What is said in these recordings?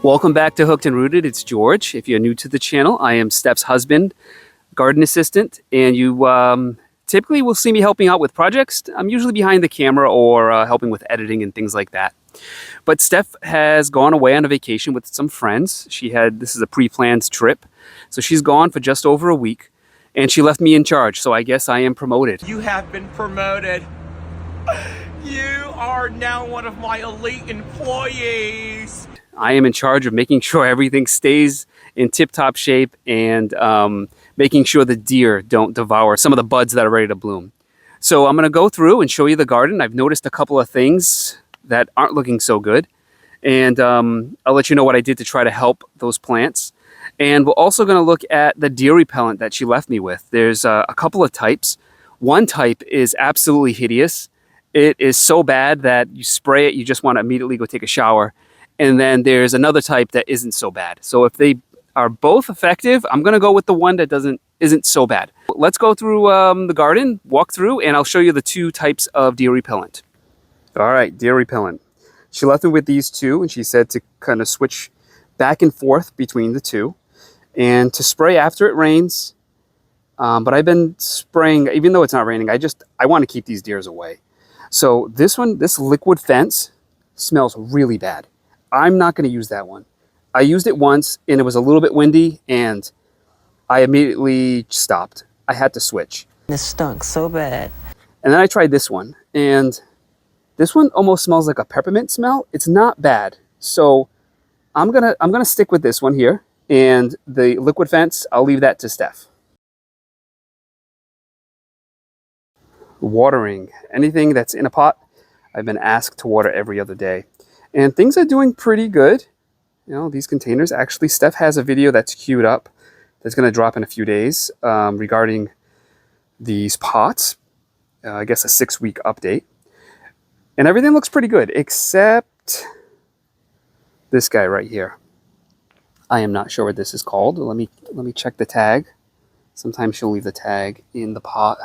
Welcome back to Hooked and Rooted. It's George. If you're new to the channel, I am Steph's husband, garden assistant, and you typically will see me helping out with projects. I'm usually behind the camera or helping with editing and things like that. But Steph has gone away on a vacation with some friends. This is a pre-planned trip, so she's gone for just over a week, and she left me in charge, so I guess I am promoted. You have been promoted. You are now one of my elite employees. I am in charge of making sure everything stays in tip-top shape and making sure the deer don't devour some of the buds that are ready to bloom. So I'm going to go through and show you the garden. I've noticed a couple of things that aren't looking so good. And I'll let you know what I did to try to help those plants. And we're also going to look at the deer repellent that she left me with. There's a couple of types. One type is absolutely hideous. It is so bad that you spray it, you just want to immediately go take a shower. And then there's another type that isn't so bad. So if they are both effective, I'm going to go with the one that isn't so bad. Let's go through the garden, walk through, and I'll show you the two types of deer repellent. All right, deer repellent. She left me with these two, and she said to kind of switch back and forth between the two and to spray after it rains. But I've been spraying, even though it's not raining, I want to keep these deers away. So this liquid fence smells really bad. I'm not going to use that one. I used it once and it was a little bit windy and I immediately stopped. I had to switch. It stunk so bad. And then I tried this one, and this one almost smells like a peppermint smell. It's not bad. So I'm gonna stick with this one here, and the liquid fence, I'll leave that to Steph. Watering. Anything that's in a pot, I've been asked to water every other day. And things are doing pretty good. You know, these containers, actually, Steph has a video that's queued up that's going to drop in a few days regarding these pots. I guess a 6-week update. And everything looks pretty good, except this guy right here. I am not sure what this is called. Let me check the tag. Sometimes she'll leave the tag in the pot.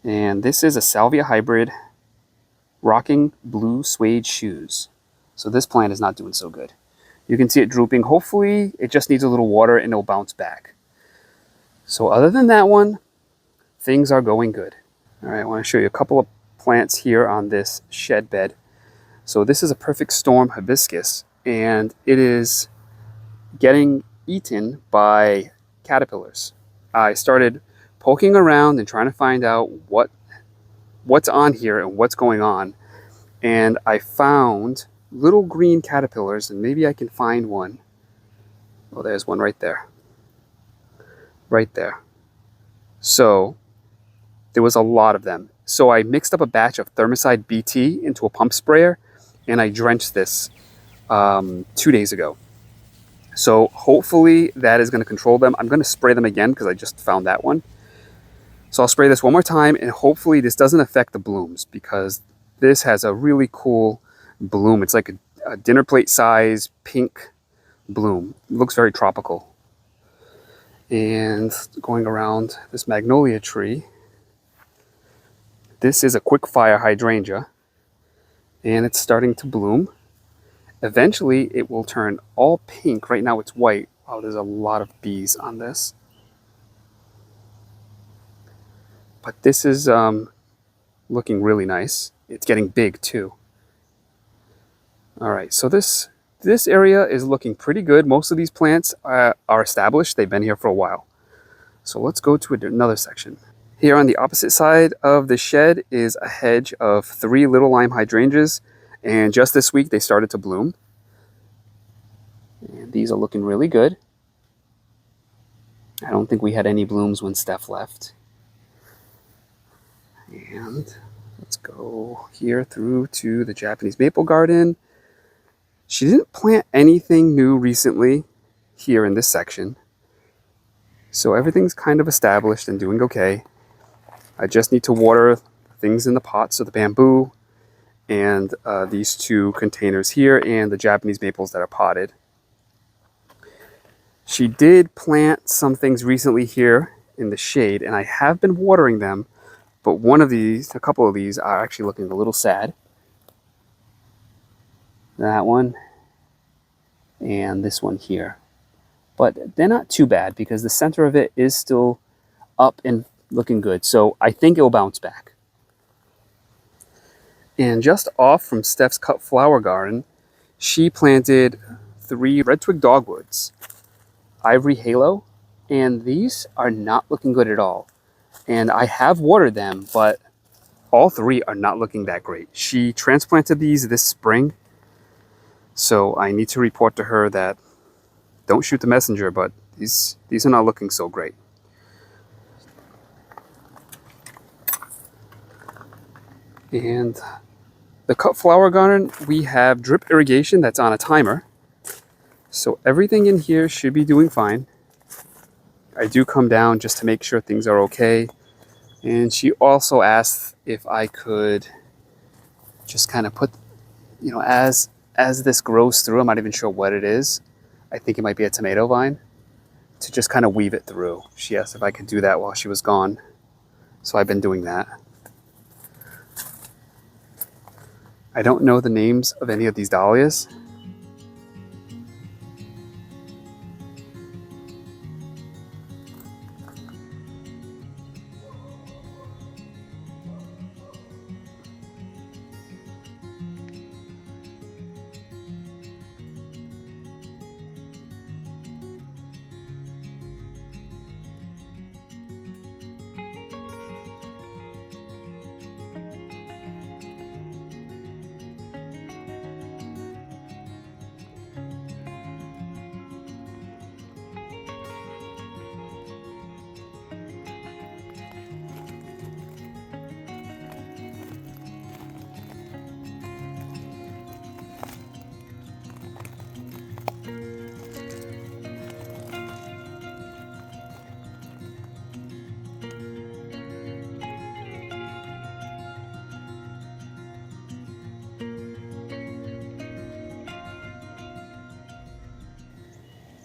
And this is a Salvia hybrid rocking blue suede shoes. So this plant is not doing so good. You can see it drooping. Hopefully it just needs a little water and it'll bounce back. So other than that one, things are going good. All right, I want to show you a couple of plants here on this shed bed. So this is a perfect storm hibiscus, and it is getting eaten by caterpillars. I started poking around and trying to find out what's on here and what's going on, and I found little green caterpillars, and maybe I can find one. Oh, there's one right there. Right there. So there was a lot of them. So I mixed up a batch of Thermicide BT into a pump sprayer, and I drenched this 2 days ago. So hopefully that is going to control them. I'm going to spray them again because I just found that one. So I'll spray this one more time, and hopefully this doesn't affect the blooms, because this has a really cool bloom. It's like a dinner plate size pink bloom. It looks very tropical. And going around this magnolia tree, this is a quick fire hydrangea, and it's starting to bloom. Eventually it will turn all pink. Right now it's white. Oh, there's a lot of bees on this. But this is looking really nice. It's getting big too. All right, so this area is looking pretty good. Most of these plants are established. They've been here for a while. So let's go to another section. Here on the opposite side of the shed is a hedge of 3 little lime hydrangeas, and just this week they started to bloom. And these are looking really good. I don't think we had any blooms when Steph left. And let's go here through to the Japanese maple garden. She didn't plant anything new recently here in this section. So everything's kind of established and doing okay. I just need to water things in the pots, so the bamboo and these 2 containers here and the Japanese maples that are potted. She did plant some things recently here in the shade, and I have been watering them, but a couple of these are actually looking a little sad. that one, and this one here. But they're not too bad because the center of it is still up and looking good. So I think it will bounce back. And just off from Steph's cut flower garden, she planted 3 red twig dogwoods, ivory halo, and these are not looking good at all. And I have watered them, but all 3 are not looking that great. She transplanted these this spring, so I need to report to her that don't shoot the messenger, but these are not looking so great. And the cut flower garden, we have drip irrigation that's on a timer. So everything in here should be doing fine. I do come down just to make sure things are okay. And she also asked if I could just kind of put, you know, as this grows through, I'm not even sure what it is. I think it might be a tomato vine, to just kind of weave it through. She asked if I could do that while she was gone. So I've been doing that. I don't know the names of any of these dahlias.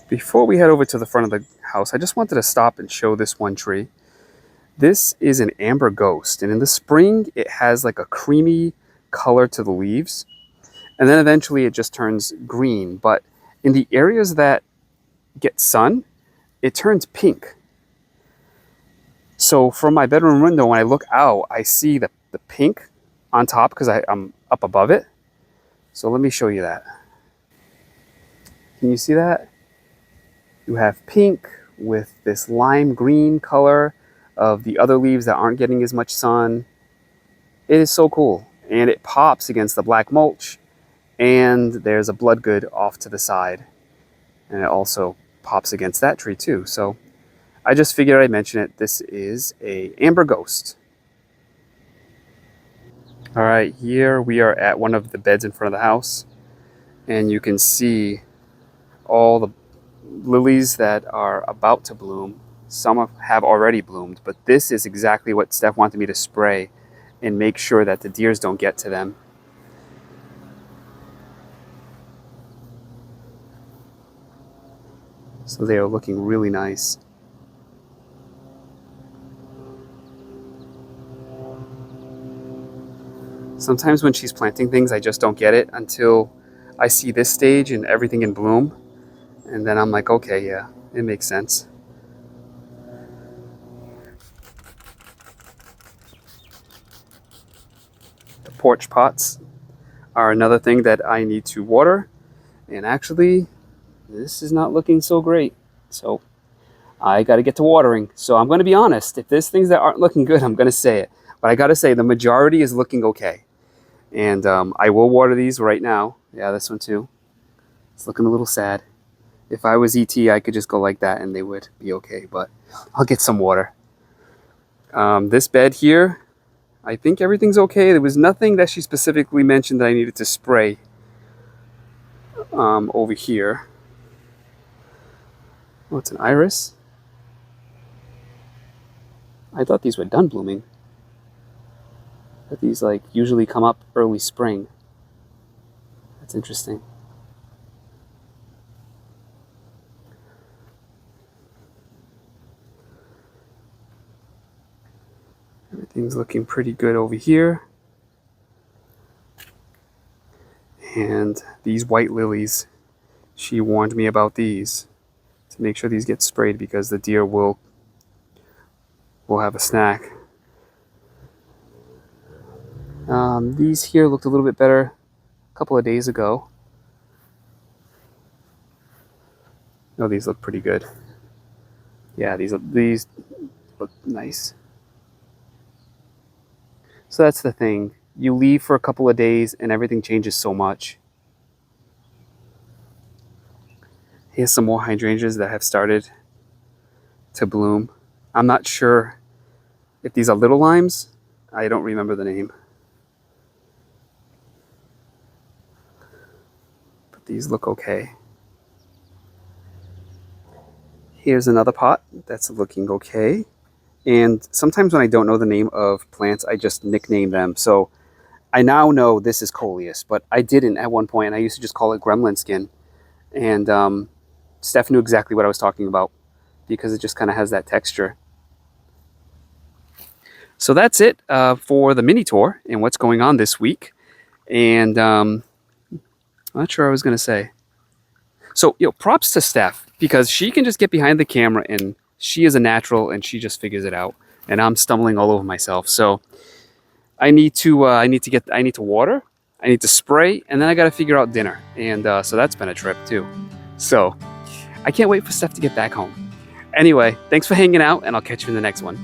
Before we head over to the front of the house, I just wanted to stop and show this one tree. This is an amber ghost, and in the spring it has like a creamy color to the leaves, and then eventually it just turns green. But in the areas that get sun, it turns pink. So from my bedroom window, when I look out, I see the pink on top because I'm up above it. So let me show you that. Can you see that? You have pink with this lime green color of the other leaves that aren't getting as much sun. It is so cool. And it pops against the black mulch. And there's a bloodgood off to the side. And it also pops against that tree too. So I just figured I'd mention it. This is a amber ghost. All right, here we are at one of the beds in front of the house. And you can see all the lilies that are about to bloom. Some have already bloomed, but this is exactly what Steph wanted me to spray and make sure that the deers don't get to them. So they are looking really nice. Sometimes when she's planting things, I just don't get it until I see this stage and everything in bloom. And then I'm like, okay, yeah, it makes sense. The porch pots are another thing that I need to water. And actually, this is not looking so great. So I got to get to watering. So I'm going to be honest. If there's things that aren't looking good, I'm going to say it. But I got to say the majority is looking okay. And I will water these right now. Yeah, this one too. It's looking a little sad. If I was ET, I could just go like that and they would be okay, but I'll get some water. This bed here, I think everything's okay. There was nothing that she specifically mentioned that I needed to spray over here. Oh, it's an iris. I thought these were done blooming. But these like usually come up early spring. That's interesting. Everything's looking pretty good over here. And these white lilies, she warned me about these to make sure these get sprayed because the deer will have a snack. These here looked a little bit better a couple of days ago. No, these look pretty good. Yeah, these look nice. So that's the thing. You leave for a couple of days and everything changes so much. Here's some more hydrangeas that have started to bloom. I'm not sure if these are little limes. I don't remember the name. But these look okay. Here's another pot that's looking okay. And sometimes when I don't know the name of plants, I just nickname them. So I now know this is coleus, but I didn't at one point. I used to just call it gremlin skin. And Steph knew exactly what I was talking about because it just kind of has that texture. So that's it for the mini tour and what's going on this week. And I'm not sure what I was going to say. So, props to Steph because she can just get behind the camera and she is a natural and she just figures it out. And I'm stumbling all over myself. So I need to water, I need to spray, and then I got to figure out dinner. And so that's been a trip too. So I can't wait for Steph to get back home. Anyway, thanks for hanging out, and I'll catch you in the next one.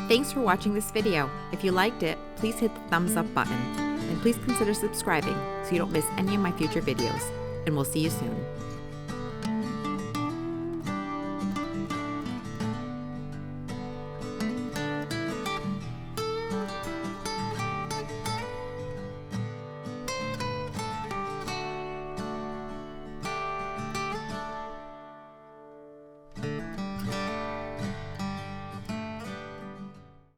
Thanks for watching this video. If you liked it, please hit the thumbs up button. And please consider subscribing so you don't miss any of my future videos. And we'll see you soon.